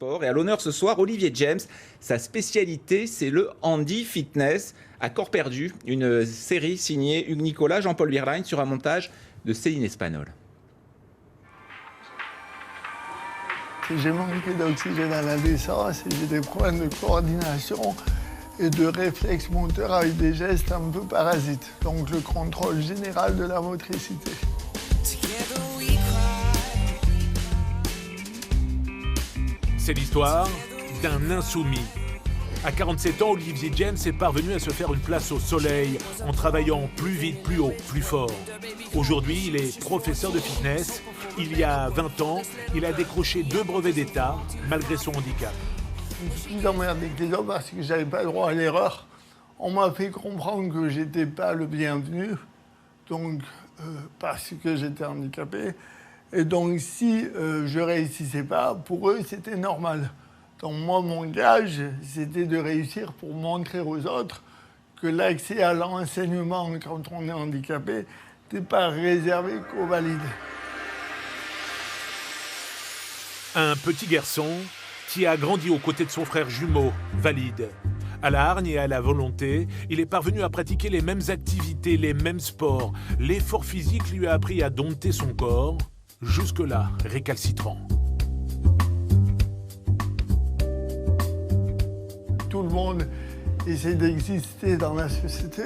sport. Et à l'honneur ce soir, Olivier James. Sa spécialité, c'est le handi fitness à corps perdu. Une série signée Hugues Nicolas, Jean-Paul Bierlein sur un montage de Céline Espagnol. J'ai manqué d'oxygène à la naissance et j'ai des problèmes de coordination et de réflexe moteur avec des gestes un peu parasites. Donc le contrôle général de la motricité. C'est l'histoire d'un insoumis. À 47 ans, Olivier James est parvenu à se faire une place au soleil en travaillant plus vite, plus haut, plus fort. Aujourd'hui, il est professeur de fitness. Il y a 20 ans, il a décroché 2 brevets d'État malgré son handicap. Je me suis emmerdé avec les autres parce que j'avais pas le droit à l'erreur. On m'a fait comprendre que j'étais pas le bienvenu, donc parce que j'étais handicapé. Et donc si je réussissais pas, pour eux c'était normal. Donc moi mon gage c'était de réussir pour montrer aux autres que l'accès à l'enseignement quand on est handicapé n'est pas réservé qu'aux valides. Un petit garçon qui a grandi aux côtés de son frère jumeau, valide. À la hargne et à la volonté, il est parvenu à pratiquer les mêmes activités, les mêmes sports. L'effort physique lui a appris à dompter son corps, jusque-là récalcitrant. Tout le monde essaie d'exister dans la société.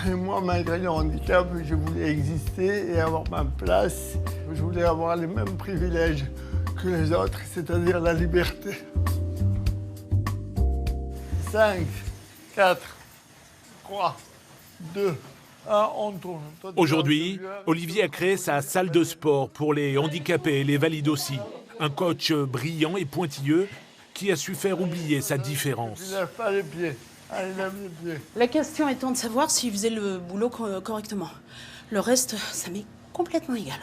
Et moi, malgré le handicap, je voulais exister et avoir ma place. Je voulais avoir les mêmes privilèges que les autres, c'est-à-dire la liberté. 5, 4, 3, 2, 1, on tourne. Aujourd'hui, Olivier a créé sa salle de sport pour les handicapés et les valides aussi. Un coach brillant et pointilleux qui a su faire oublier sa différence. Je lève pas les pieds. Allez, lève les pieds. La question étant de savoir s'il faisait le boulot correctement. Le reste, ça m'est complètement égal.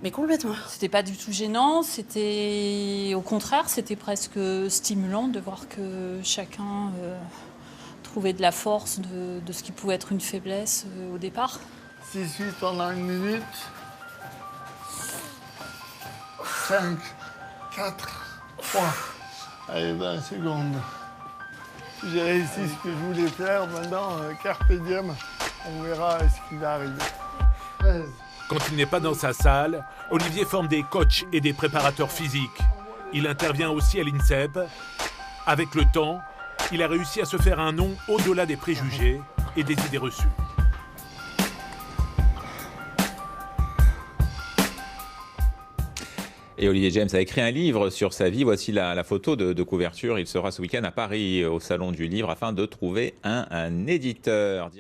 Mais complètement. C'était pas du tout gênant, c'était au contraire, c'était presque stimulant de voir que chacun trouvait de la force de ce qui pouvait être une faiblesse au départ. 6-8 pendant 1 minute. 5, 4, 3. Allez, 20 secondes. J'ai réussi ce que je voulais faire. Maintenant, carpe diem, on verra ce qui va arriver. 13. Quand il n'est pas dans sa salle, Olivier forme des coachs et des préparateurs physiques. Il intervient aussi à l'INSEP. Avec le temps, il a réussi à se faire un nom au-delà des préjugés et des idées reçues. Et Olivier James a écrit un livre sur sa vie. Voici la photo de couverture. Il sera ce week-end à Paris au Salon du Livre afin de trouver un éditeur.